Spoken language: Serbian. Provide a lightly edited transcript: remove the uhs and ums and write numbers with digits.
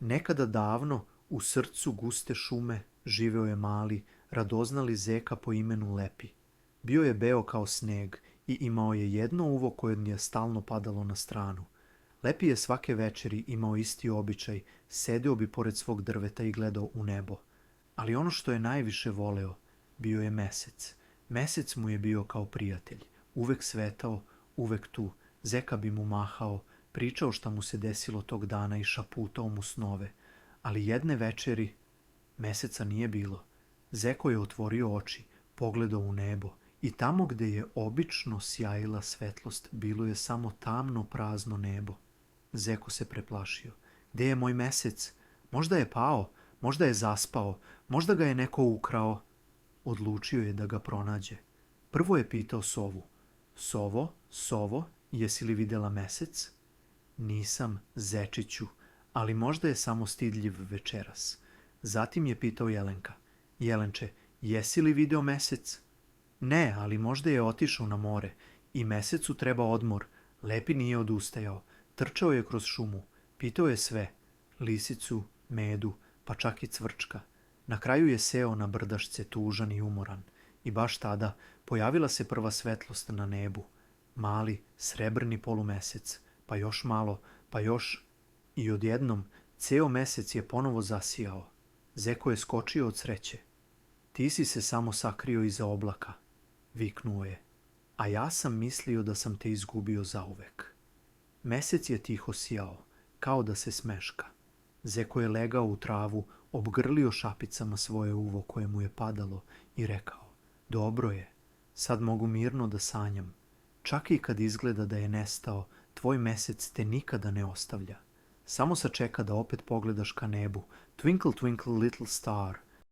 Nekada davno, u srcu guste šume, živeo je mali, radoznali zeka po imenu Lepi. Bio je beo kao sneg i imao je jedno uvo koje je stalno padalo na stranu. Lepi je svake večeri imao isti običaj, sedeo bi pored svog drveta i gledao u nebo. Ali ono što je najviše voleo, bio je mesec. Mesec mu je bio kao prijatelj, uvek svetao, uvek tu. Zeka bi mu mahao, pričao šta mu se desilo tog dana i šaputao mu snove. Ali jedne večeri meseca nije bilo. Zeko je otvorio oči, pogledao u nebo i tamo gde je obično sjajila svetlost bilo je samo tamno prazno nebo. Zeko se preplašio. Gde je moj mesec? Možda je pao, možda je zaspao, možda ga je neko ukrao. Odlučio je da ga pronađe. Prvo je pitao sovu. Sovo, sovo, jesi li videla mesec? Nisam, zečiću, ali možda je samo stidljiv večeras. Zatim je pitao Jelenka. Jelenče, jesi li video mesec? Ne, ali možda je otišao na more i mesecu treba odmor. Lepi nije odustajao. Trčao je kroz šumu. Pitao je sve. Lisicu, medu, pa čak i cvrčka. Na kraju je seo na brdašce tužan i umoran. I baš tada pojavila se prva svetlost na nebu. Mali, srebrni polumesec. Pa još malo, pa još. I odjednom, ceo mesec je ponovo zasijao. Zeko je skočio od sreće. Ti si se samo sakrio iza oblaka, viknuo je. A ja sam mislio da sam te izgubio zauvek. Mesec je tiho sijao, kao da se smeška. Zeko je legao u travu, obgrlio šapicama svoje uvo koje mu je padalo i rekao, dobro je, sad mogu mirno da sanjam. Čak i kad izgleda da je nestao, tvoj mesec te nikada ne ostavlja. Samo sačeka da opet pogledaš ka nebu. Twinkle, twinkle, little star.